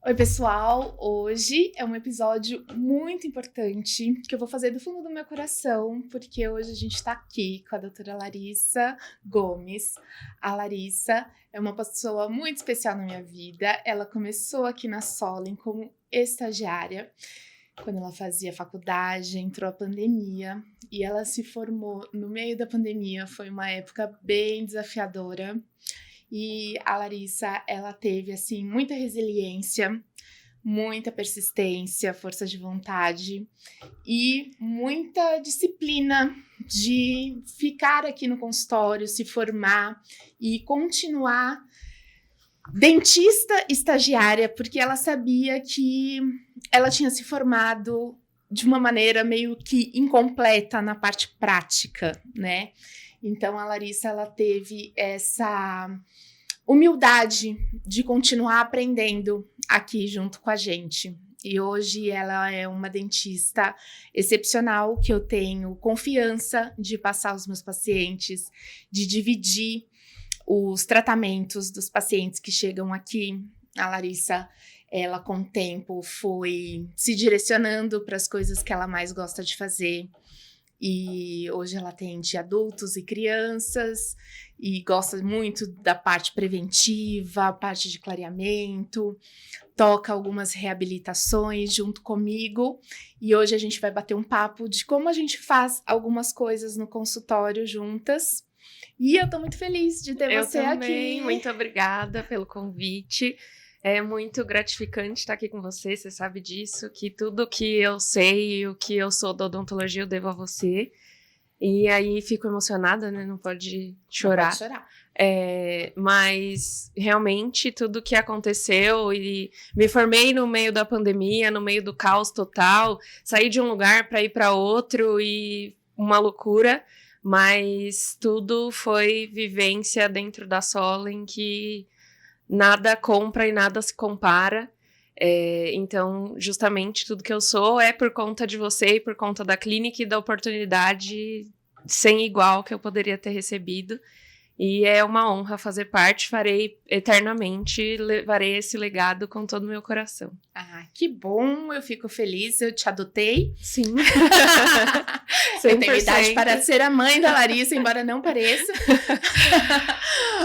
Oi, pessoal! Hoje é um episódio muito importante que eu vou fazer do fundo do meu coração, porque hoje a gente tá aqui com a doutora Larissa Gomes. A Larissa é uma pessoa muito especial na minha vida. Ela começou aqui na Solen como estagiária, quando ela fazia faculdade, entrou a pandemia e ela se formou no meio da pandemia. Foi uma época bem desafiadora. E a Larissa, ela teve, assim, muita resiliência, muita persistência, força de vontade e muita disciplina de ficar aqui no consultório, se formar e continuar dentista estagiária, porque ela sabia que ela tinha se formado de uma maneira meio que incompleta na parte prática, né? Então, a Larissa, ela teve essa humildade de continuar aprendendo aqui junto com a gente. E hoje ela é uma dentista excepcional, que eu tenho confiança de passar aos meus pacientes, de dividir os tratamentos dos pacientes que chegam aqui. A Larissa, ela com o tempo foi se direcionando para as coisas que ela mais gosta de fazer. E hoje ela atende adultos e crianças e gosta muito da parte preventiva, parte de clareamento, toca algumas reabilitações junto comigo. E hoje a gente vai bater um papo de como a gente faz algumas coisas no consultório juntas. E eu tô muito feliz de ter você também, aqui. Muito obrigada pelo convite. É muito gratificante estar aqui com você, você sabe disso, que tudo que eu sei e o que eu sou da odontologia eu devo a você. E aí fico emocionada, né? Não pode chorar. Não pode chorar. Mas realmente tudo que aconteceu e me formei no meio da pandemia, no meio do caos total, saí de um lugar para ir para outro e uma loucura, mas tudo foi vivência dentro da Solen que nada compra e nada se compara. Então, justamente, tudo que eu sou é por conta de você e por conta da clínica e da oportunidade sem igual que eu poderia ter recebido. E é uma honra fazer parte, farei eternamente, levarei esse legado com todo o meu coração. Ah, que bom, eu fico feliz, eu te adotei. Sim. Eu tenho idade para ser a mãe da Larissa, embora não pareça.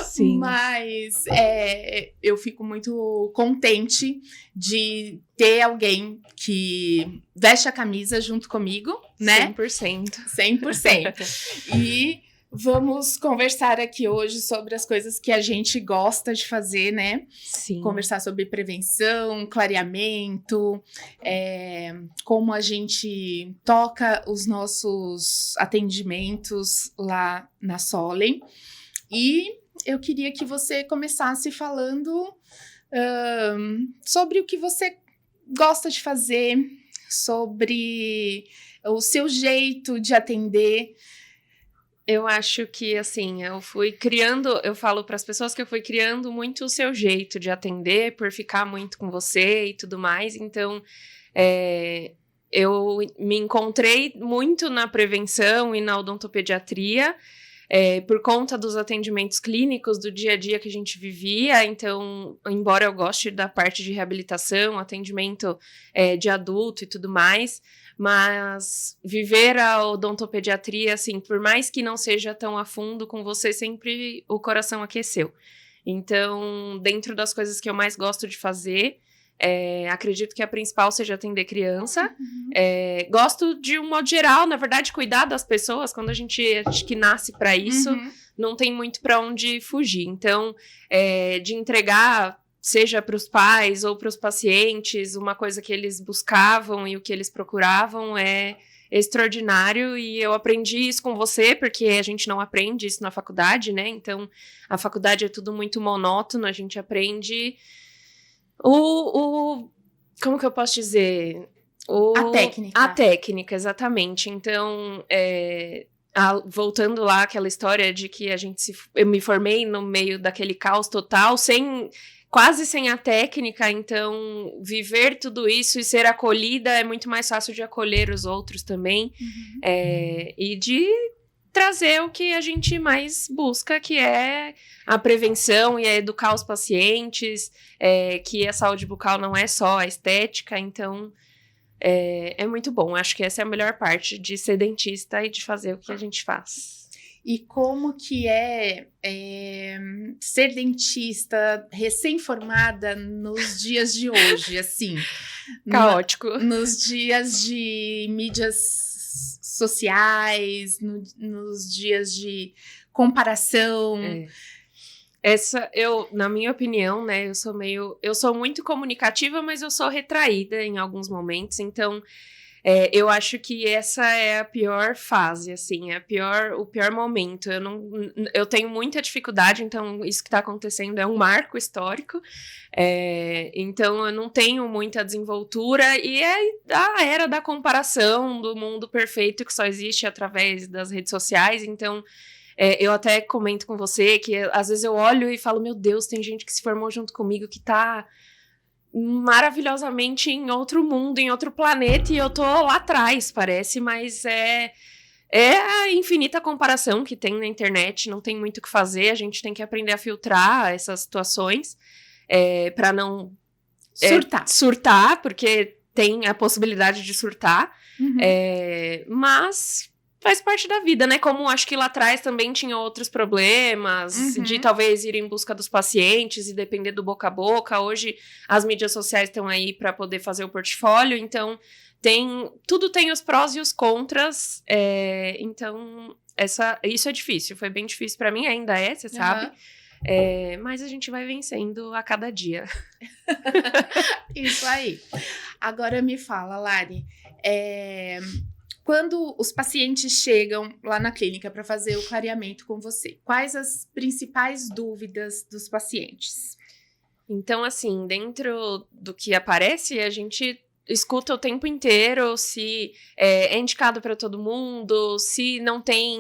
Sim. Mas eu fico muito contente de ter alguém que veste a camisa junto comigo, né? 100%. 100%. E vamos conversar aqui hoje sobre as coisas que a gente gosta de fazer, né? Sim. Conversar sobre prevenção, clareamento, como a gente toca os nossos atendimentos lá na Solen. E eu queria que você começasse falando sobre o que você gosta de fazer, sobre o seu jeito de atender. Eu acho que, assim, eu falo para as pessoas que eu fui criando muito o seu jeito de atender, por ficar muito com você e tudo mais. Então, eu me encontrei muito na prevenção e na odontopediatria, por conta dos atendimentos clínicos do dia a dia que a gente vivia. Então, embora eu goste da parte de reabilitação, atendimento de adulto e tudo mais, mas viver a odontopediatria, assim, por mais que não seja tão a fundo com você, sempre o coração aqueceu. Então, dentro das coisas que eu mais gosto de fazer, acredito que a principal seja atender criança. Uhum. Gosto de um modo geral, na verdade, cuidar das pessoas. Quando a gente acho que nasce para isso, não tem muito para onde fugir. Então, de entregar, seja para os pais ou para os pacientes, uma coisa que eles buscavam e o que eles procuravam é extraordinário. E eu aprendi isso com você, porque a gente não aprende isso na faculdade, né? Então, a faculdade é tudo muito monótono, a gente aprende como que eu posso dizer? A técnica. A técnica, exatamente. Então, voltando lá àquela história de que eu me formei no meio daquele caos total, quase sem a técnica. Então, viver tudo isso e ser acolhida é muito mais fácil de acolher os outros também. E de trazer o que a gente mais busca, que é a prevenção e é educar os pacientes, que a saúde bucal não é só a estética, então é muito bom. Acho que essa é a melhor parte de ser dentista e de fazer o que a gente faz. E como que é ser dentista recém-formada nos dias de hoje, assim? Caótico. Nos dias de mídias sociais, nos dias de comparação. Na minha opinião, né, eu sou muito comunicativa, mas eu sou retraída em alguns momentos, então eu acho que essa é a pior fase, assim, o pior momento. Eu tenho muita dificuldade, então isso que está acontecendo é um marco histórico, então eu não tenho muita desenvoltura, e é a era da comparação, do mundo perfeito que só existe através das redes sociais, então eu até comento com você que às vezes eu olho e falo, meu Deus, tem gente que se formou junto comigo que tá maravilhosamente em outro mundo, em outro planeta, e eu tô lá atrás, parece, mas é a infinita comparação que tem na internet, não tem muito o que fazer, a gente tem que aprender a filtrar essas situações para não surtar, porque tem a possibilidade de surtar, mas faz parte da vida, né? Como acho que lá atrás também tinha outros problemas, de talvez ir em busca dos pacientes e depender do boca a boca. Hoje as mídias sociais estão aí para poder fazer o portfólio, então tudo tem os prós e os contras, então isso é difícil, foi bem difícil para mim, ainda você sabe, mas a gente vai vencendo a cada dia. Isso aí. Agora me fala, Lari, quando os pacientes chegam lá na clínica para fazer o clareamento com você, quais as principais dúvidas dos pacientes? Então, assim, dentro do que aparece, a gente escuta o tempo inteiro se é indicado para todo mundo, se não tem,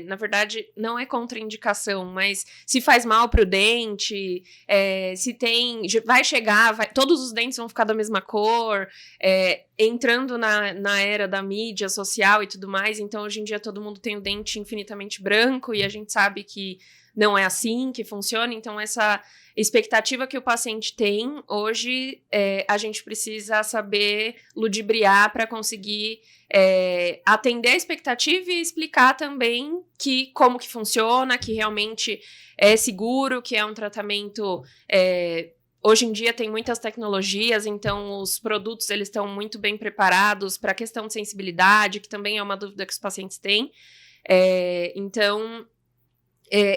na verdade, não é contraindicação, mas se faz mal para o dente, se tem, vai chegar, todos os dentes vão ficar da mesma cor, entrando na era da mídia social e tudo mais, então hoje em dia todo mundo tem o dente infinitamente branco e a gente sabe que não é assim que funciona, então essa expectativa que o paciente tem, hoje a gente precisa saber ludibriar para conseguir atender a expectativa e explicar também como que funciona, que realmente é seguro, que é um tratamento... Hoje em dia tem muitas tecnologias, então os produtos eles estão muito bem preparados para a questão de sensibilidade, que também é uma dúvida que os pacientes têm. Então...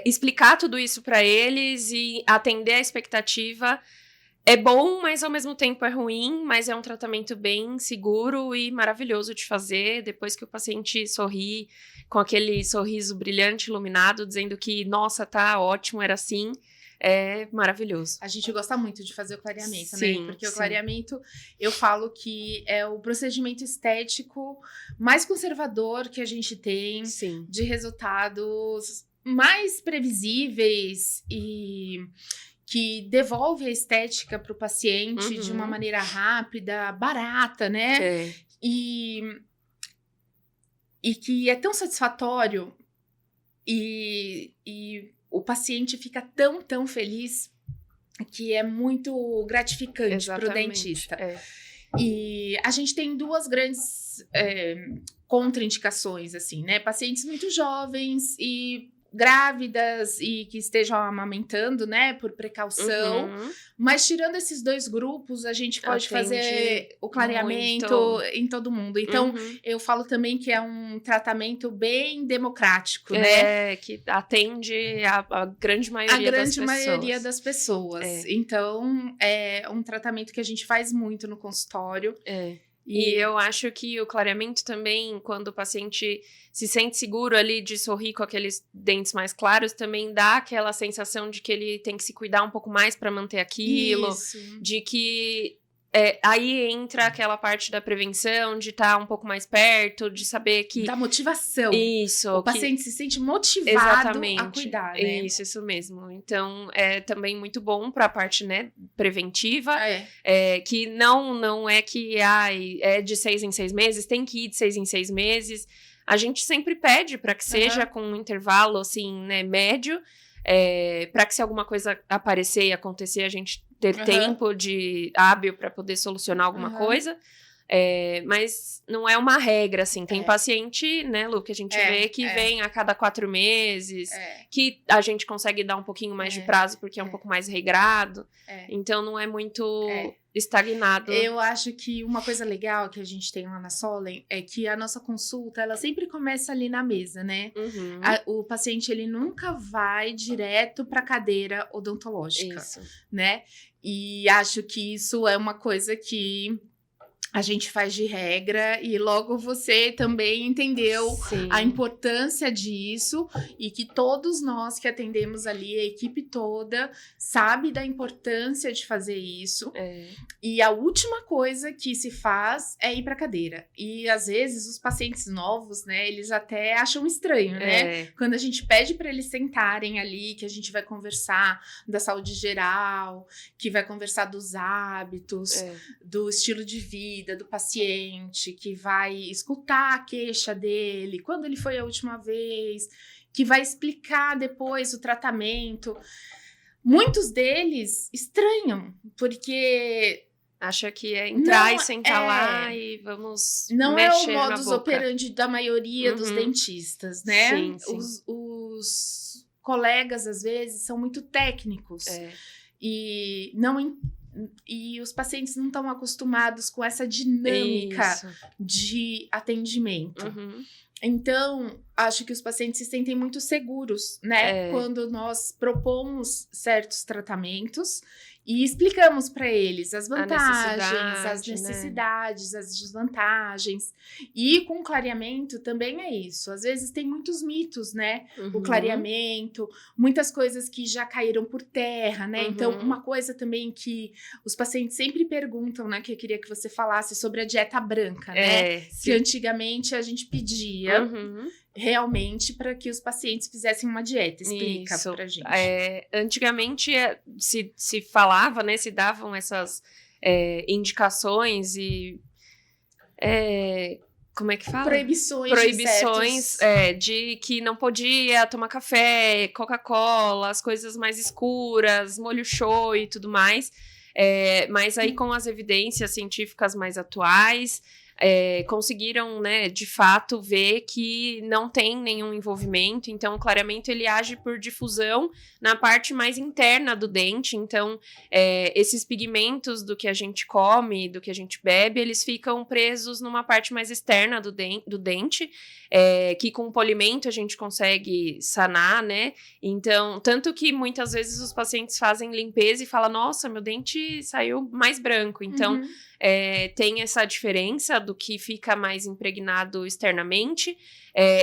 explicar tudo isso para eles e atender a expectativa é bom, mas ao mesmo tempo é ruim, mas é um tratamento bem seguro e maravilhoso de fazer, depois que o paciente sorri com aquele sorriso brilhante, iluminado, dizendo que, nossa, tá ótimo, era assim, é maravilhoso. A gente gosta muito de fazer o clareamento, sim, né? Porque sim. O clareamento, eu falo que é o procedimento estético mais conservador que a gente tem, sim, de resultados mais previsíveis e que devolve a estética para o paciente de uma maneira rápida, barata, né? E que é tão satisfatório e o paciente fica tão feliz que é muito gratificante para o dentista. E a gente tem duas grandes contraindicações, assim, né? Pacientes muito jovens e grávidas e que estejam amamentando, né, por precaução. Mas tirando esses dois grupos, a gente pode fazer o clareamento em todo mundo. Então, eu falo também que é um tratamento bem democrático, né? Que atende a grande maioria das pessoas. A grande maioria das pessoas. Então, é um tratamento que a gente faz muito no consultório. E eu acho que o clareamento também, quando o paciente se sente seguro ali de sorrir com aqueles dentes mais claros, também dá aquela sensação de que ele tem que se cuidar um pouco mais para manter aquilo. Isso. De que aí entra aquela parte da prevenção, de estar um pouco mais perto, de saber que... Da motivação. Isso. O paciente se sente motivado a cuidar, né? Isso mesmo. Então, é também muito bom para a parte, né, preventiva. Que não é que é de 6 em 6 meses, tem que ir de 6 em 6 meses. a gente sempre pede para que seja com um intervalo, assim, né, médio, para que se alguma coisa aparecer e acontecer, a gente ter tempo hábil para poder solucionar alguma coisa. Mas não é uma regra, assim. Tem paciente, né, Lu, que a gente vê que vem a cada 4 meses, que a gente consegue dar um pouquinho mais de prazo porque é um pouco mais regrado. Então, não é muito estagnado. Eu acho que uma coisa legal que a gente tem lá na Solen é que a nossa consulta, ela sempre começa ali na mesa, né? O paciente, ele nunca vai direto para a cadeira odontológica, né? E acho que isso é uma coisa que a gente faz de regra e logo você também entendeu a importância disso e que todos nós que atendemos ali, a equipe toda, sabe da importância de fazer isso. E a última coisa que se faz é ir para cadeira. E às vezes os pacientes novos, né, eles até acham estranho, né? Quando a gente pede para eles sentarem ali, que a gente vai conversar da saúde geral, que vai conversar dos hábitos, do estilo de vida, do paciente, que vai escutar a queixa dele, quando ele foi a última vez, que vai explicar depois o tratamento. Muitos deles estranham, porque acha que é entrar e sentar lá e vamos não mexer é o modus operandi da maioria dos dentistas, né? Sim. Os colegas, às vezes, são muito técnicos e os pacientes não estão acostumados com essa dinâmica de atendimento. Então, acho que os pacientes se sentem muito seguros, né? Quando nós propomos certos tratamentos e explicamos para eles as vantagens, as necessidades, as desvantagens. E com clareamento também é isso. Às vezes tem muitos mitos, né? O clareamento, muitas coisas que já caíram por terra, né? Então, uma coisa também que os pacientes sempre perguntam, né? Que eu queria que você falasse sobre a dieta branca, né? Que antigamente a gente pedia realmente para que os pacientes fizessem uma dieta. Explica pra gente. Antigamente se falava, né, se davam essas indicações e como é que fala? Proibições de que não podia tomar café, Coca-Cola, as coisas mais escuras, molho show e tudo mais. Mas aí com as evidências científicas mais atuais, conseguiram, né, de fato, ver que não tem nenhum envolvimento. Então, o clareamento, ele age por difusão na parte mais interna do dente. Então, esses pigmentos do que a gente come, do que a gente bebe, eles ficam presos numa parte mais externa do dente, que com polimento a gente consegue sanar, né? Então, tanto que muitas vezes os pacientes fazem limpeza e falam, nossa, meu dente saiu mais branco. Então, tem essa diferença do que fica mais impregnado externamente,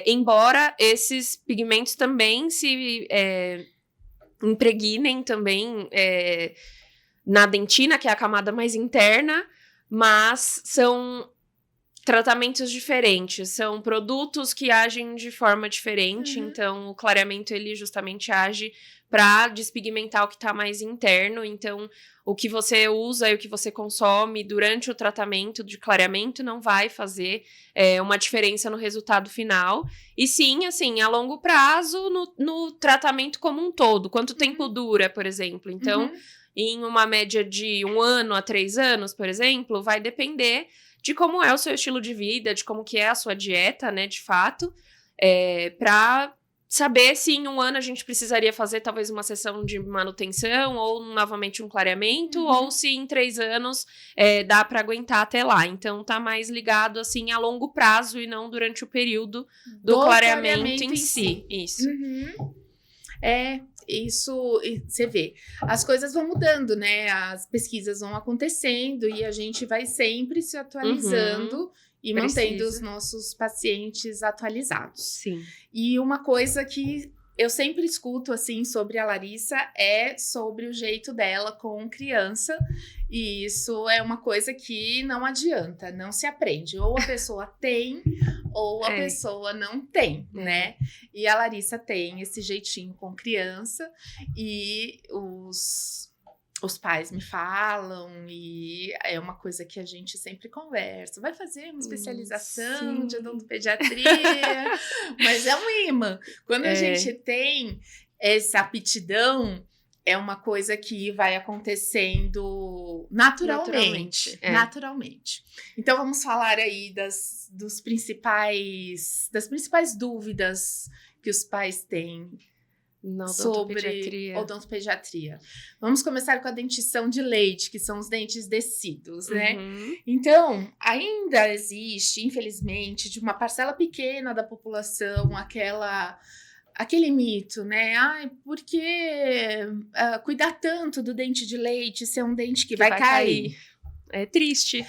embora esses pigmentos também se impregnem também na dentina, que é a camada mais interna, mas são tratamentos diferentes, são produtos que agem de forma diferente, então o clareamento ele justamente age para despigmentar o que está mais interno. Então, o que você usa e o que você consome durante o tratamento de clareamento não vai fazer uma diferença no resultado final. E sim, assim, a longo prazo, no tratamento como um todo. Quanto tempo dura, por exemplo? Então, em uma média de 1 ano a 3 anos, por exemplo, vai depender de como é o seu estilo de vida, de como que é a sua dieta, né, de fato, para saber se em 1 ano a gente precisaria fazer talvez uma sessão de manutenção ou novamente um clareamento, ou se em 3 anos dá para aguentar até lá. Então tá mais ligado assim a longo prazo e não durante o período do clareamento em si. Isso. Isso, você vê, as coisas vão mudando, né? As pesquisas vão acontecendo e a gente vai sempre se atualizando e mantendo os nossos pacientes atualizados. Sim. E uma coisa que eu sempre escuto, assim, sobre a Larissa é sobre o jeito dela com criança. E isso é uma coisa que não adianta, não se aprende. Ou a pessoa tem, ou a pessoa não tem, né? E a Larissa tem esse jeitinho com criança. E os pais me falam, e é uma coisa que a gente sempre conversa. Vai fazer uma especialização sim. de odontopediatria, mas é um imã. Quando a gente tem essa aptidão, é uma coisa que vai acontecendo naturalmente. Então, vamos falar aí das principais dúvidas que os pais têm sobre odontopediatria. Vamos começar com a dentição de leite, que são os dentes descidos, né? Então, ainda existe, infelizmente, de uma parcela pequena da população, aquele mito, né? Ai, por que cuidar tanto do dente de leite se é um dente que vai cair? É triste.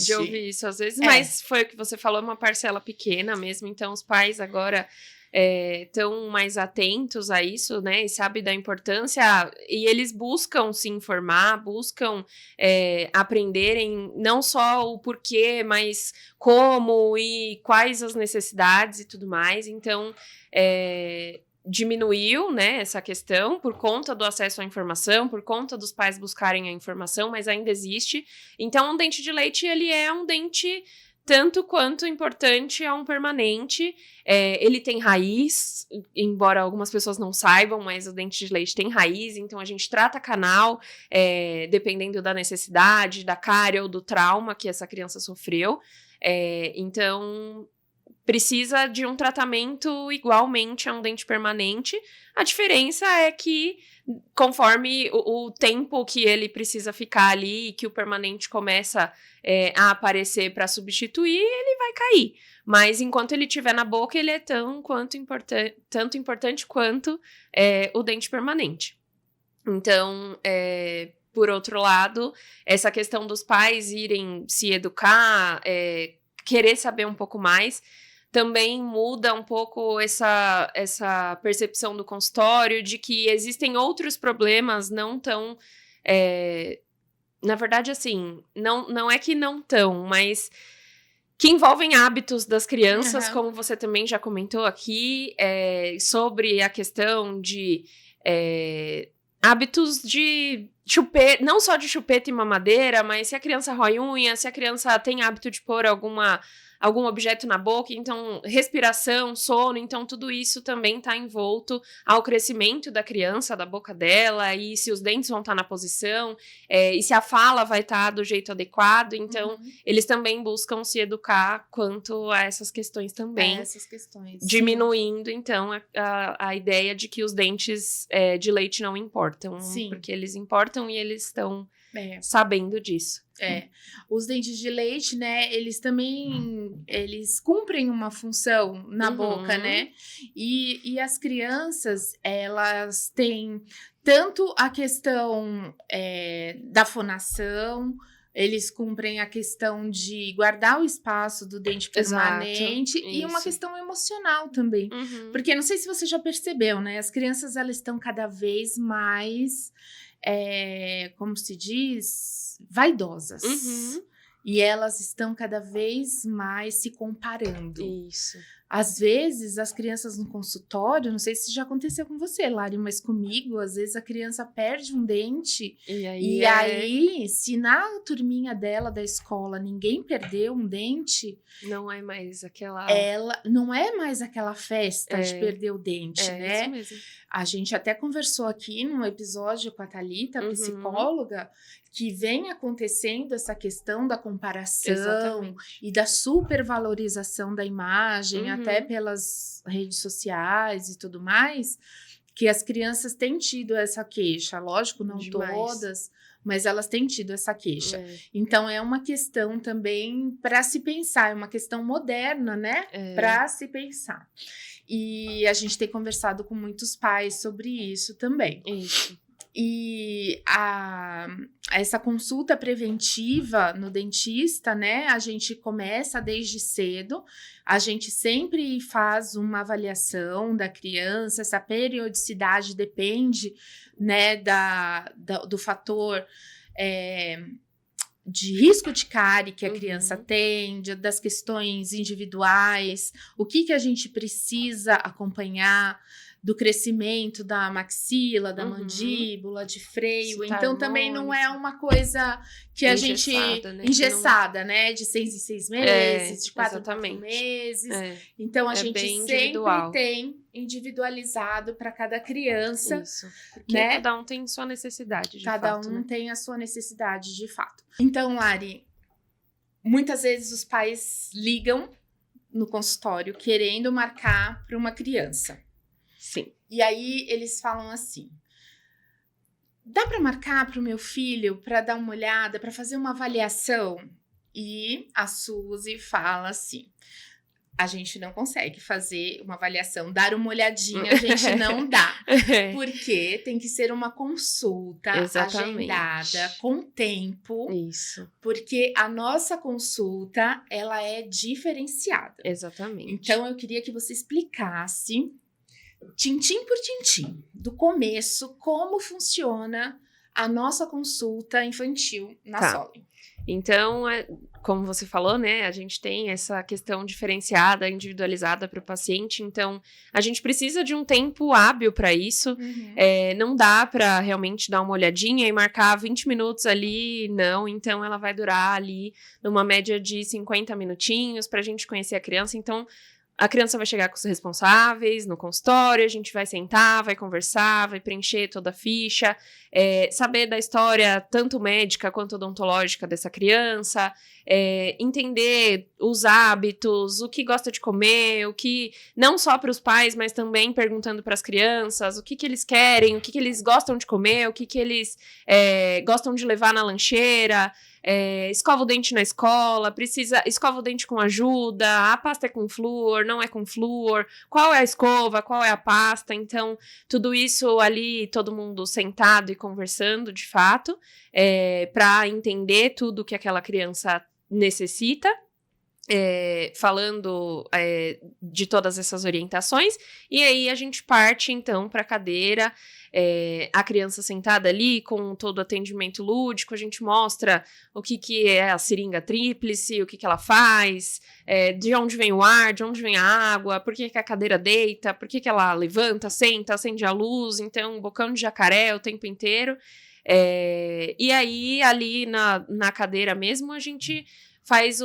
De ouvir isso às vezes, mas foi o que você falou, uma parcela pequena mesmo, então os pais agora estão mais atentos a isso, né, e sabem da importância, e eles buscam se informar, buscam aprenderem não só o porquê, mas como e quais as necessidades e tudo mais, então diminuiu, né, essa questão por conta do acesso à informação, por conta dos pais buscarem a informação, mas ainda existe. Então, um dente de leite, ele é um dente tanto quanto importante a um permanente. Ele tem raiz, embora algumas pessoas não saibam, mas o dente de leite tem raiz, então a gente trata canal, dependendo da necessidade, da cárie ou do trauma que essa criança sofreu. Então, precisa de um tratamento igualmente a um dente permanente. A diferença é que, conforme o tempo que ele precisa ficar ali e que o permanente começa a aparecer para substituir, ele vai cair. Mas enquanto ele estiver na boca, ele é tanto importante quanto o dente permanente. Então, por outro lado, essa questão dos pais irem se educar, querer saber um pouco mais, também muda um pouco essa percepção do consultório de que existem outros problemas não tão... na verdade, assim, não é que não tão, mas que envolvem hábitos das crianças, como você também já comentou aqui, sobre a questão de hábitos de chupeta, não só de chupeta e mamadeira, mas se a criança rói unha, se a criança tem hábito de pôr algum objeto na boca, então respiração, sono, então tudo isso também está envolto ao crescimento da criança, da boca dela, e se os dentes vão estar na posição, e se a fala vai estar do jeito adequado, então eles também buscam se educar quanto a essas questões também, diminuindo então a ideia de que os dentes de leite não importam, porque eles importam e eles estão sabendo disso. Os dentes de leite, né, eles cumprem uma função na boca, né, e as crianças, elas têm tanto a questão da fonação, eles cumprem a questão de guardar o espaço do dente permanente. Exato, e uma questão emocional também, porque não sei se você já percebeu, né, as crianças, elas estão cada vez mais... como se diz, vaidosas. E elas estão cada vez mais se comparando. Isso. Às vezes, as crianças no consultório, não sei se já aconteceu com você, Lari, mas comigo, às vezes a criança perde um dente. E aí, se na turminha dela da escola ninguém perdeu um dente... Não é mais aquela... não é mais aquela festa de perder o dente, né? Isso mesmo. A gente até conversou aqui num episódio com a Thalita, psicóloga, que vem acontecendo essa questão da comparação e da supervalorização da imagem, até pelas redes sociais e tudo mais, que as crianças têm tido essa queixa. Lógico, não todas, mas elas têm tido essa queixa. Então, é uma questão também para se pensar, é uma questão moderna, né? Para se pensar. E a gente tem conversado com muitos pais sobre isso também. Isso. E essa consulta preventiva no dentista, né, a gente começa desde cedo, a gente sempre faz uma avaliação da criança, essa periodicidade depende, né, do fator de risco de cárie que a criança tem, das questões individuais, o que a gente precisa acompanhar, do crescimento da maxila, da Uhum. mandíbula, de freio. Se tá Então, também não é harmônico. uma coisa que a gente... Engessada, né? Engessada, né? De 6 em 6 meses, de 4 em 4 exatamente. meses. É, Então, a é gente bem sempre individual. tem individualizado para cada criança. Isso. Porque né? cada um tem sua necessidade, de Cada fato, um né? tem a sua necessidade, de fato. Então, Lari, muitas vezes os pais ligam no consultório querendo marcar para uma criança. Sim. E aí eles falam assim: dá para marcar para o meu filho para dar uma olhada, para fazer uma avaliação? E a Suzy fala assim: a gente não consegue fazer uma avaliação, dar uma olhadinha, a gente não dá. Porque tem que ser uma consulta Exatamente. agendada com tempo. Isso. Porque a nossa consulta, ela é diferenciada. Exatamente. Então, eu queria que você explicasse, tintim por tintim, do começo, como funciona a nossa consulta infantil na Tá. Solem. Então, como você falou, né, a gente tem essa questão diferenciada, individualizada para o paciente, então a gente precisa de um tempo hábil para isso. Não dá para realmente dar uma olhadinha e marcar 20 minutos ali, não. Então, ela vai durar ali numa média de 50 minutinhos para a gente conhecer a criança. Então, a criança vai chegar com os responsáveis no consultório, a gente vai sentar, vai conversar, vai preencher toda a ficha, saber da história tanto médica quanto odontológica dessa criança, entender os hábitos, o que gosta de comer, o que, não só para os pais, mas também perguntando para as crianças o que eles querem, o que eles gostam de comer, o que eles gostam de levar na lancheira. Escova o dente na escola, escova o dente com ajuda, a pasta é com flúor, não é com flúor, qual é a escova, qual é a pasta. Então, tudo isso ali, todo mundo sentado e conversando, de fato, para entender tudo que aquela criança necessita. Falando de todas essas orientações, e aí a gente parte então para a cadeira, a criança sentada ali com todo o atendimento lúdico, a gente mostra o que é a seringa tríplice, o que ela faz, de onde vem o ar, de onde vem a água, por que a cadeira deita, por que ela levanta, senta, acende a luz, então bocão de jacaré o tempo inteiro. E aí ali na cadeira mesmo a gente faz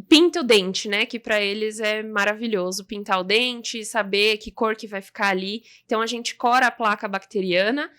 pinta o dente, né? Que para eles é maravilhoso pintar o dente, saber que cor que vai ficar ali. Então a gente cora a placa bacteriana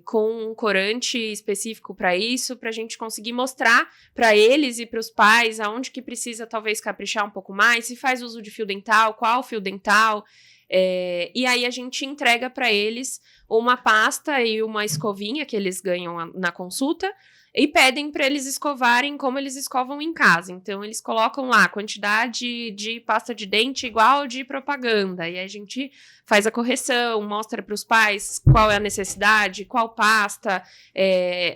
com um corante específico para isso, para a gente conseguir mostrar para eles e para os pais aonde que precisa talvez caprichar um pouco mais, se faz uso de fio dental, qual fio dental. E aí a gente entrega para eles uma pasta e uma escovinha que eles ganham na consulta e pedem para eles escovarem como eles escovam em casa. Então, eles colocam lá a quantidade de pasta de dente igual de propaganda. E aí a gente faz a correção, mostra para os pais qual é a necessidade, qual pasta,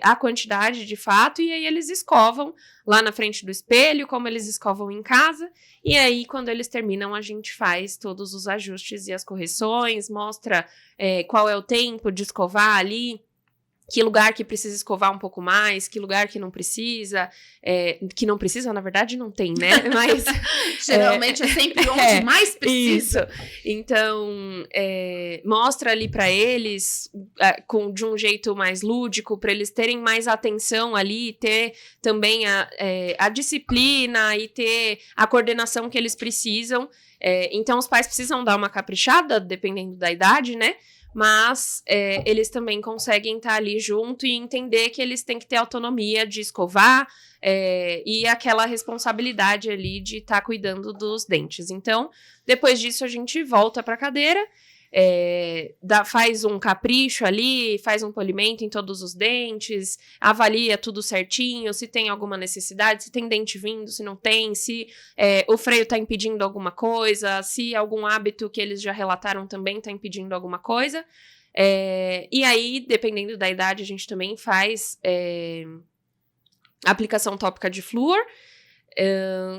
a quantidade de fato. E aí eles escovam lá na frente do espelho, como eles escovam em casa. E aí, quando eles terminam, a gente faz todos os ajustes e as correções, mostra qual é o tempo de escovar ali, que lugar que precisa escovar um pouco mais, que lugar que não precisa, na verdade não tem, né? Mas geralmente é sempre onde mais precisa. Isso. Então, mostra ali para eles de um jeito mais lúdico, para eles terem mais atenção ali, ter também a disciplina e ter a coordenação que eles precisam. Então, os pais precisam dar uma caprichada, dependendo da idade, né? Mas eles também conseguem estar ali junto e entender que eles têm que ter autonomia de escovar e aquela responsabilidade ali de estar cuidando dos dentes. Então, depois disso, a gente volta para a cadeira, faz um capricho ali, faz um polimento em todos os dentes, avalia tudo certinho, se tem alguma necessidade, se tem dente vindo, se não tem, se o freio está impedindo alguma coisa, se algum hábito que eles já relataram também está impedindo alguma coisa. E aí, dependendo da idade, a gente também faz aplicação tópica de flúor.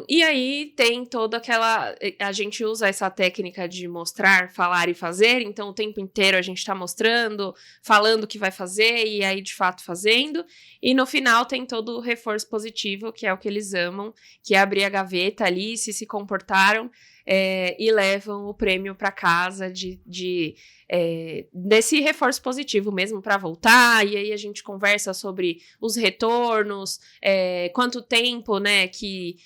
E aí tem toda aquela... A gente usa essa técnica de mostrar, falar e fazer. Então, o tempo inteiro a gente tá mostrando, falando o que vai fazer e aí, de fato, fazendo. E no final tem todo o reforço positivo, que é o que eles amam, que é abrir a gaveta ali, se comportaram. e levam o prêmio para casa desse reforço positivo mesmo para voltar, e aí a gente conversa sobre os retornos, quanto tempo, né, que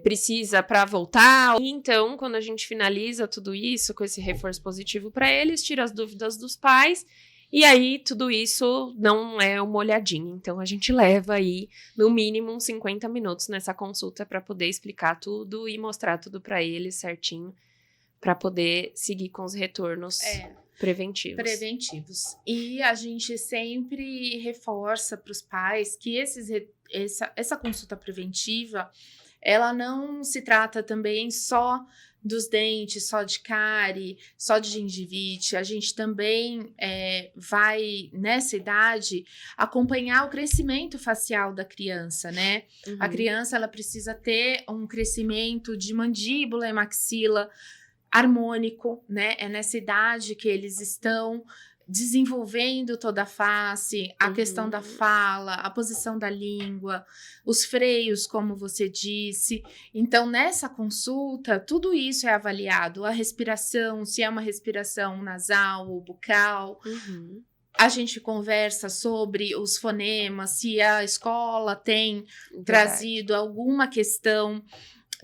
precisa para voltar. E então, quando a gente finaliza tudo isso com esse reforço positivo para eles, tira as dúvidas dos pais, e aí tudo isso não é uma olhadinha. Então, a gente leva aí, no mínimo, uns 50 minutos nessa consulta para poder explicar tudo e mostrar tudo para eles certinho, para poder seguir com os retornos preventivos. E a gente sempre reforça para os pais que essa consulta preventiva, ela não se trata também só dos dentes, só de cárie, só de gengivite. A gente também vai, nessa idade, acompanhar o crescimento facial da criança, né? Uhum. A criança, ela precisa ter um crescimento de mandíbula e maxila harmônico, né? É nessa idade que eles estão desenvolvendo toda a face, a questão da fala, a posição da língua, os freios, como você disse. Então, nessa consulta, tudo isso é avaliado. A respiração, se é uma respiração nasal ou bucal. Uhum. A gente conversa sobre os fonemas, se a escola tem trazido alguma questão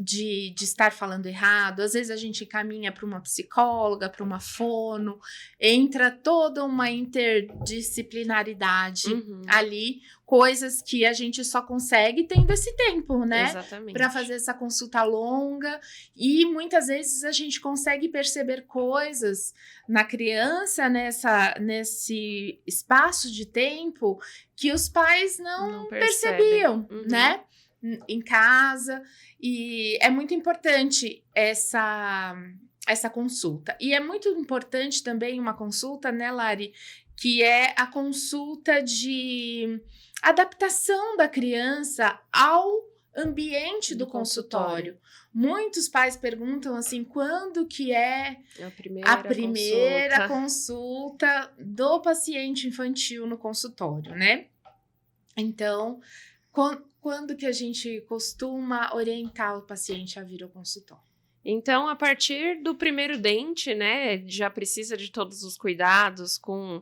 de estar falando errado. Às vezes a gente caminha para uma psicóloga, para uma fono, entra toda uma interdisciplinaridade ali, coisas que a gente só consegue tendo esse tempo, né? Exatamente. Para fazer essa consulta longa, e muitas vezes a gente consegue perceber coisas na criança, nesse espaço de tempo, que os pais não percebiam, né? Em casa, e é muito importante essa consulta. E é muito importante também uma consulta, né, Lari, que é a consulta de adaptação da criança ao ambiente do consultório. Muitos pais perguntam assim, quando que é a primeira consulta do paciente infantil no consultório, né? Então, quando que a gente costuma orientar o paciente a vir ao consultório? Então, a partir do primeiro dente, né, já precisa de todos os cuidados com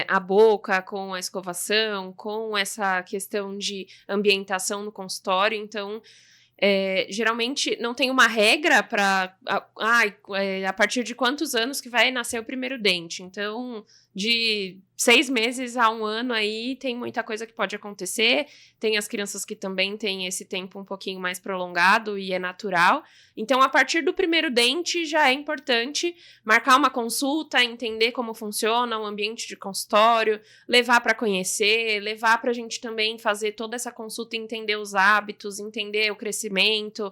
a boca, com a escovação, com essa questão de ambientação no consultório. Então, geralmente não tem uma regra para a partir de quantos anos que vai nascer o primeiro dente. Então, de 6 meses a 1 ano aí tem muita coisa que pode acontecer. Tem as crianças que também têm esse tempo um pouquinho mais prolongado e é natural. Então, a partir do primeiro dente já é importante marcar uma consulta, entender como funciona o ambiente de consultório, levar para conhecer, levar para a gente também fazer toda essa consulta e entender os hábitos, entender o crescimento,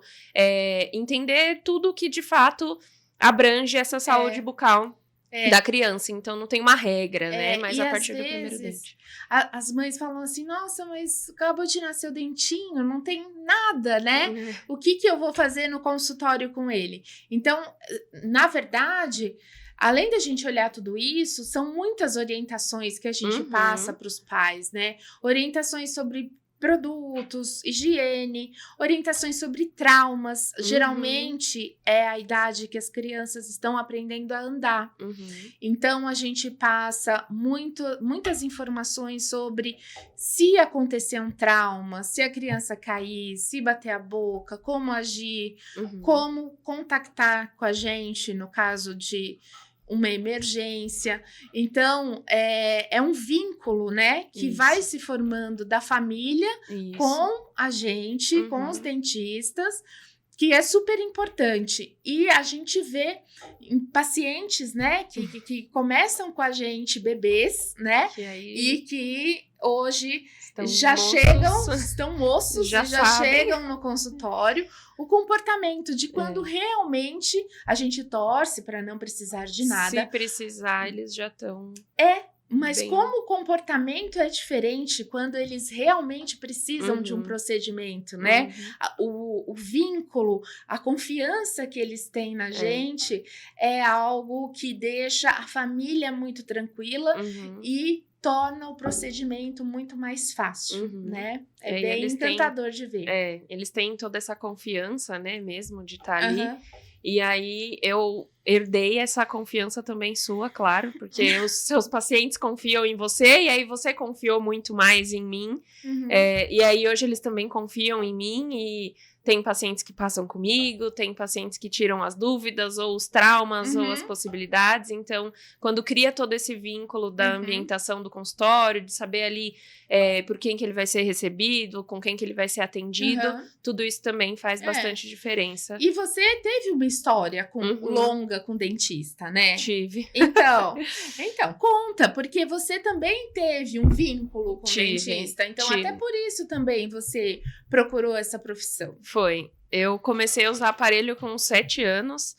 entender tudo que de fato abrange essa saúde bucal da criança. Então, não tem uma regra, né? Mas a partir do primeiro dente. As mães falam assim, nossa, mas acabou de nascer o dentinho, não tem nada, né? O que eu vou fazer no consultório com ele? Então, na verdade, além da gente olhar tudo isso, são muitas orientações que a gente passa para os pais, né? Orientações sobre produtos, higiene, orientações sobre traumas. Geralmente é a idade que as crianças estão aprendendo a andar. Então, a gente passa muitas informações sobre se acontecer um trauma, se a criança cair, se bater a boca, como agir, como contactar com a gente no caso de uma emergência. Então, é um vínculo, né, que vai se formando da família com a gente, com os dentistas, que é super importante. E a gente vê em pacientes, né, que começam com a gente bebês, né, e que hoje estão moços, já chegam no consultório, o comportamento de quando realmente a gente torce para não precisar de nada. Se precisar, eles já estão... Mas como o comportamento é diferente quando eles realmente precisam de um procedimento, né? O vínculo, a confiança que eles têm na gente é algo que deixa a família muito tranquila e torna o procedimento muito mais fácil, né? É bem encantador de ver. Eles têm toda essa confiança, né, mesmo de estar ali. E aí eu herdei essa confiança também sua, claro, porque os seus pacientes confiam em você, e aí você confiou muito mais em mim. E aí hoje eles também confiam em mim, e tem pacientes que passam comigo, tem pacientes que tiram as dúvidas, ou os traumas, ou as possibilidades. Então, quando cria todo esse vínculo da ambientação do consultório, de saber ali por quem que ele vai ser recebido, com quem que ele vai ser atendido, tudo isso também faz bastante diferença. E você teve uma história longa com dentista, né? Tive. Então, conta, porque você também teve um vínculo com dentista. Então, até por isso também você procurou essa profissão. Foi. Eu comecei a usar aparelho com 7 anos,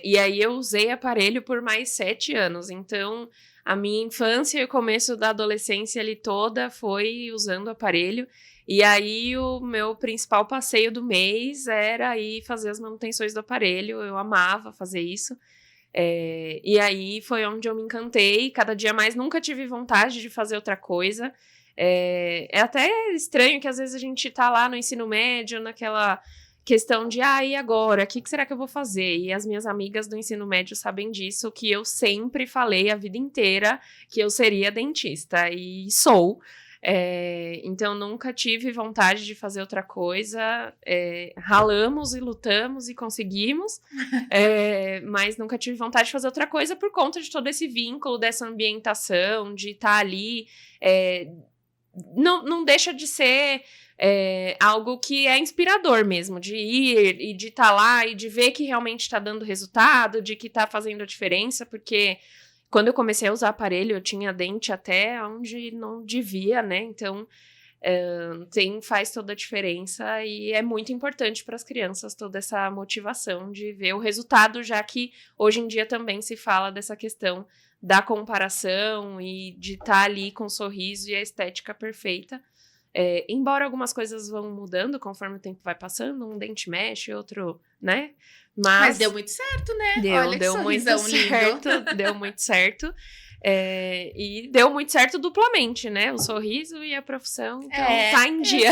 e aí eu usei aparelho por mais 7 anos. Então, a minha infância e o começo da adolescência ali toda foi usando aparelho. E aí, o meu principal passeio do mês era ir fazer as manutenções do aparelho. Eu amava fazer isso. E aí, foi onde eu me encantei. Cada dia mais, nunca tive vontade de fazer outra coisa. É até estranho que às vezes a gente tá lá no ensino médio, naquela questão de, e agora? O que será que eu vou fazer? E as minhas amigas do ensino médio sabem disso, que eu sempre falei a vida inteira que eu seria dentista. E sou. Então, nunca tive vontade de fazer outra coisa. Ralamos e lutamos e conseguimos. Mas nunca tive vontade de fazer outra coisa por conta de todo esse vínculo, dessa ambientação, de estar ali. Não deixa de ser algo que é inspirador mesmo, de ir e de estar lá e de ver que realmente está dando resultado, de que está fazendo a diferença, porque quando eu comecei a usar aparelho, eu tinha dente até onde não devia, né? Então, faz toda a diferença, e é muito importante para as crianças toda essa motivação de ver o resultado, já que hoje em dia também se fala dessa questão da comparação e de estar ali com o sorriso e a estética perfeita. Embora algumas coisas vão mudando conforme o tempo vai passando, um dente mexe, outro, né? Mas deu muito certo, né? Deu muito certo, deu muito certo. E deu muito certo duplamente, né? O sorriso e a profissão, então tá em dia.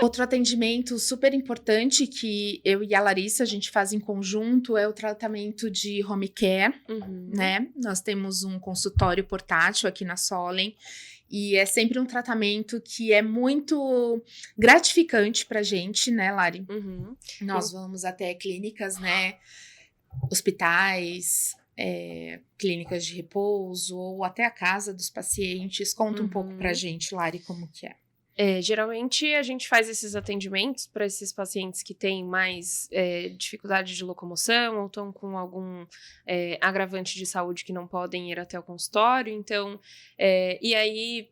Outro atendimento super importante que eu e a Larissa, a gente faz em conjunto, é o tratamento de home care, né? Nós temos um consultório portátil aqui na Solen, e é sempre um tratamento que é muito gratificante pra gente, né, Lari? Nós vamos até clínicas, né, hospitais, clínicas de repouso, ou até a casa dos pacientes. Conta um pouco pra gente, Lari, como que é. Geralmente a gente faz esses atendimentos para esses pacientes que têm mais dificuldade de locomoção ou estão com algum agravante de saúde que não podem ir até o consultório. Então, e aí,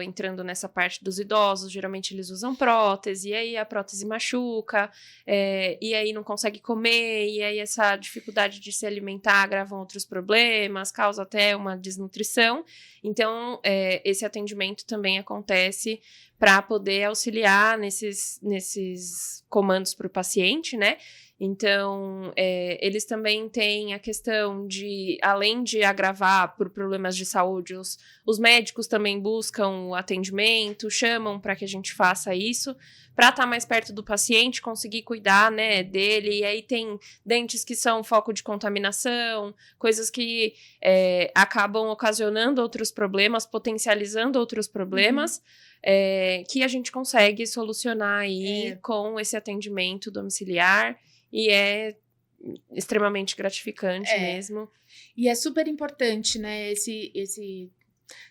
entrando nessa parte dos idosos, geralmente eles usam prótese, e aí a prótese machuca, e aí não consegue comer, e aí essa dificuldade de se alimentar agrava outros problemas, causa até uma desnutrição. Então, esse atendimento também acontece para poder auxiliar nesses comandos para o paciente, né? Então, eles também têm a questão de, além de agravar por problemas de saúde, os médicos também buscam o atendimento, chamam para que a gente faça isso, para estar mais perto do paciente, conseguir cuidar, né, dele. E aí tem dentes que são foco de contaminação, coisas que acabam ocasionando outros problemas, potencializando outros problemas, que a gente consegue solucionar aí com esse atendimento domiciliar. E é extremamente gratificante mesmo. E é super importante, né, esse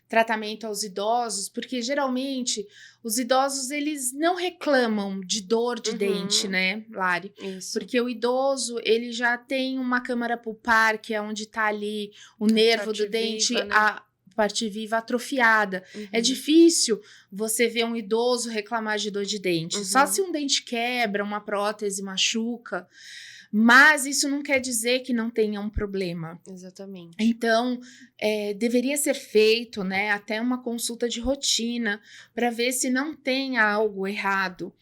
tratamento aos idosos, porque geralmente os idosos, eles não reclamam de dor de dente, né, Lari? Isso. Porque o idoso, ele já tem uma câmara pulpar, que é onde tá ali o nervo do dente, viva, né? a parte viva atrofiada. É difícil você ver um idoso reclamar de dor de dente. Só se um dente quebra, uma prótese machuca, mas isso não quer dizer que não tenha um problema. Exatamente. Então, deveria ser feito, né, até uma consulta de rotina para ver se não tem algo errado,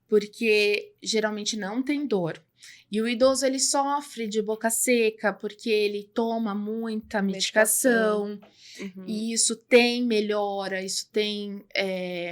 porque geralmente não tem dor. E o idoso, ele sofre de boca seca porque ele toma muita medicação. E isso tem melhora, isso tem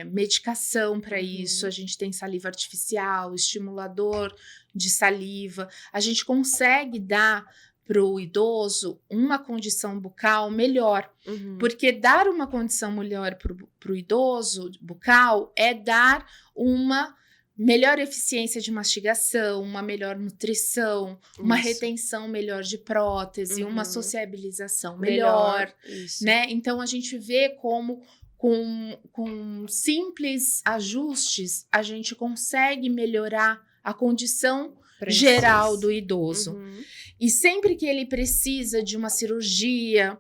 medicação para isso. A gente tem saliva artificial, estimulador de saliva. A gente consegue dar para o idoso uma condição bucal melhor. Porque dar uma condição melhor para o idoso bucal é dar uma melhor eficiência de mastigação, uma melhor nutrição, uma retenção melhor de prótese, uma sociabilização melhor, né? Então, a gente vê como com simples ajustes a gente consegue melhorar a condição geral do idoso. E sempre que ele precisa de uma cirurgia,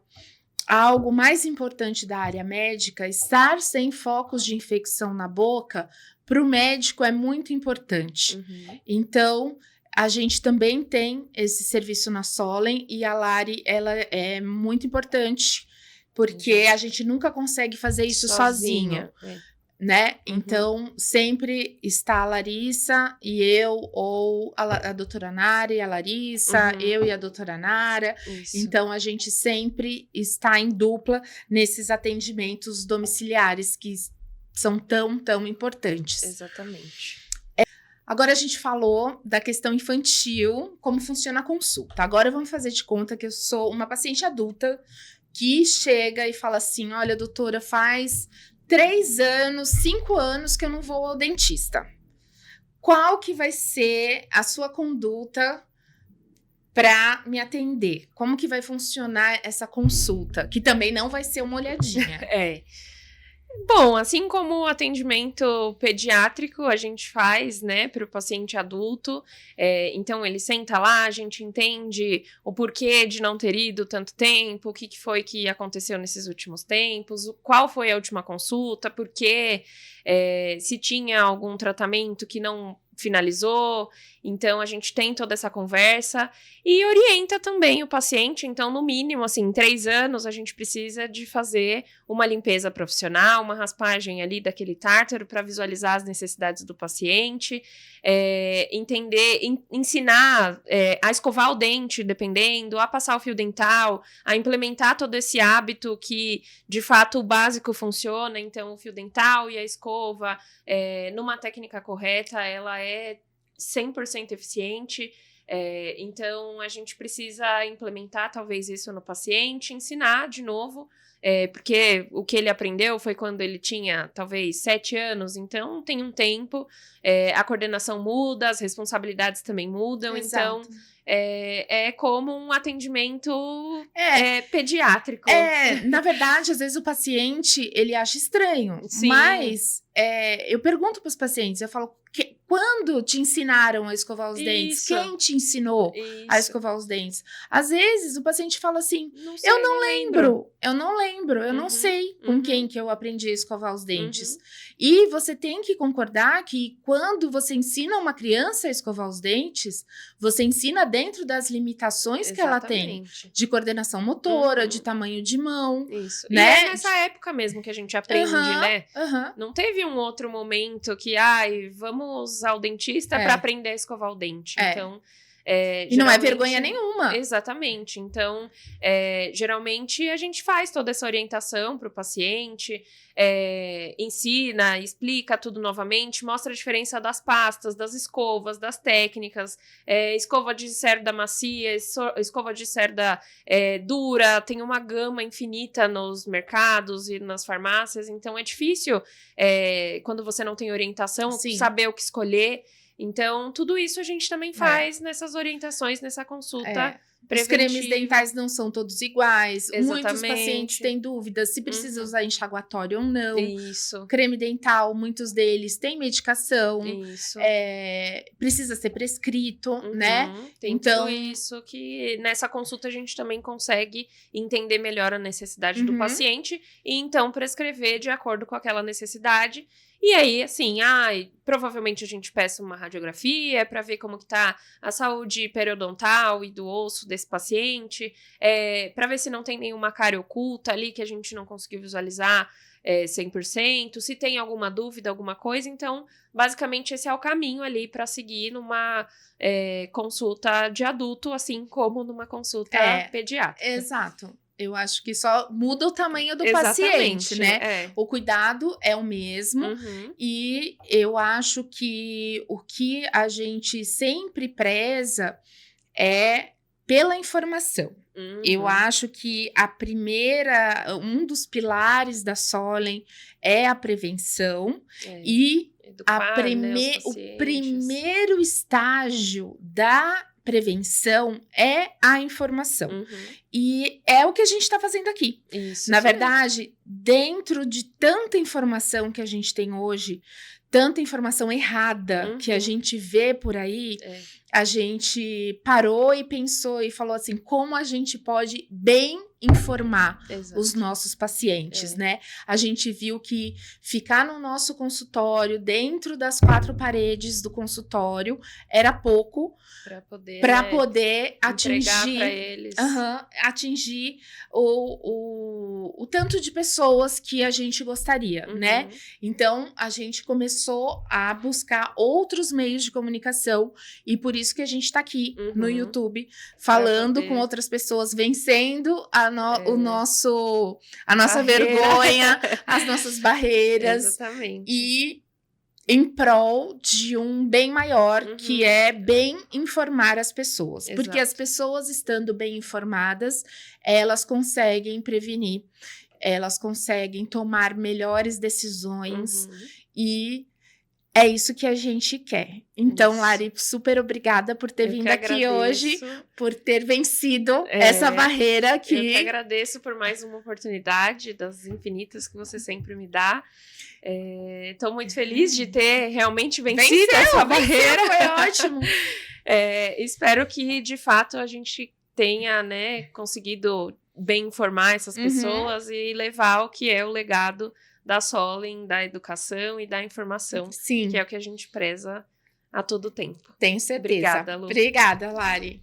algo mais importante da área médica, estar sem focos de infecção na boca, para o médico é muito importante. Então, a gente também tem esse serviço na Solen e a Lari, ela é muito importante, porque a gente nunca consegue fazer isso sozinha. Né? Então, sempre está a Larissa e eu, ou a doutora Nara e a Larissa, eu e a doutora Nara. Então, a gente sempre está em dupla nesses atendimentos domiciliares que são tão importantes. Exatamente. Agora a gente falou da questão infantil, como funciona a consulta. Agora vamos fazer de conta que eu sou uma paciente adulta que chega e fala assim, olha, doutora, faz 3 anos, 5 anos que eu não vou ao dentista. Qual que vai ser a sua conduta para me atender? Como que vai funcionar essa consulta? Que também não vai ser uma olhadinha. Bom, assim como o atendimento pediátrico a gente faz, né, para o paciente adulto, então ele senta lá, a gente entende o porquê de não ter ido tanto tempo, o que foi que aconteceu nesses últimos tempos, qual foi a última consulta, por quê, se tinha algum tratamento que não finalizou, então a gente tem toda essa conversa e orienta também o paciente, então no mínimo, assim, em 3 anos a gente precisa de fazer uma limpeza profissional, uma raspagem ali daquele tártaro para visualizar as necessidades do paciente, entender, ensinar a escovar o dente, dependendo, a passar o fio dental, a implementar todo esse hábito que, de fato, o básico funciona, então o fio dental e a escova, numa técnica correta, ela é 100% eficiente, então a gente precisa implementar talvez isso no paciente, ensinar de novo, porque o que ele aprendeu foi quando ele tinha talvez 7 anos, então tem um tempo, a coordenação muda, as responsabilidades também mudam, Exato. então é como um atendimento pediátrico. Na verdade, às vezes o paciente, ele acha estranho, Sim. mas eu pergunto para os pacientes, eu falo, quando te ensinaram a escovar os dentes? Isso. Quem te ensinou a escovar os dentes? Às vezes o paciente fala assim, eu não lembro, eu não sei com quem que eu aprendi a escovar os dentes. E você tem que concordar que quando você ensina uma criança a escovar os dentes, você ensina dentro das limitações que ela tem, de coordenação motora, de tamanho de mão. Isso. Né? E é nessa época mesmo que a gente aprende, né? Não teve um outro momento que, vamos ao dentista para aprender a escovar o dente. Então, e não é vergonha nenhuma. Exatamente. Então, geralmente a gente faz toda essa orientação para o paciente, ensina, explica tudo novamente, mostra a diferença das pastas, das escovas, das técnicas, escova de cerda macia, escova de cerda dura, tem uma gama infinita nos mercados e nas farmácias, então é difícil, quando você não tem orientação, saber o que escolher. Então, tudo isso a gente também faz nessas orientações, nessa consulta preventiva. Os cremes dentais não são todos iguais. Exatamente. Muitos pacientes têm dúvidas se precisa usar enxaguatório ou não. Isso. Creme dental, muitos deles têm medicação. Isso. Precisa ser prescrito, né? Tem então, tudo isso que nessa consulta a gente também consegue entender melhor a necessidade do paciente e então prescrever de acordo com aquela necessidade. E aí, assim, provavelmente a gente peça uma radiografia para ver como que tá a saúde periodontal e do osso desse paciente, para ver se não tem nenhuma cárie oculta ali que a gente não conseguiu visualizar 100%, se tem alguma dúvida, alguma coisa. Então, basicamente, esse é o caminho ali para seguir numa consulta de adulto, assim como numa consulta pediátrica. Exato. Eu acho que só muda o tamanho do Exatamente, paciente, né? O cuidado é o mesmo. E eu acho que o que a gente sempre preza é pela informação. Eu acho que um dos pilares da Solen é a prevenção. E educar, o primeiro estágio da prevenção é a informação. E é o que a gente está fazendo aqui. Isso, na verdade, dentro de tanta informação que a gente tem hoje, tanta informação errada que a gente vê por aí, a gente parou e pensou e falou assim, como a gente pode bem informar os nossos pacientes, né? A gente viu que ficar no nosso consultório, dentro das 4 paredes do consultório, era pouco para poder atingir, pra eles. Atingir o tanto de pessoas que a gente gostaria, né? Então, a gente começou a buscar outros meios de comunicação e por isso que a gente tá aqui no YouTube, falando com outras pessoas, vencendo a nossa vergonha, as nossas barreiras. Exatamente. E em prol de um bem maior, que é bem informar as pessoas. Exato. Porque as pessoas estando bem informadas, elas conseguem prevenir, elas conseguem tomar melhores decisões e é isso que a gente quer. Então, Lari, super obrigada por ter vindo aqui hoje, por ter vencido essa barreira que... Eu que agradeço por mais uma oportunidade das infinitas que você sempre me dá. Estou muito feliz de ter realmente vencido essa barreira. Foi ótimo. Espero que, de fato, a gente tenha, né, conseguido bem informar essas pessoas e levar o que é o legado da Solen, da educação e da informação, que é o que a gente preza a todo tempo. Tenho certeza. Obrigada, Lu. Obrigada, Lari.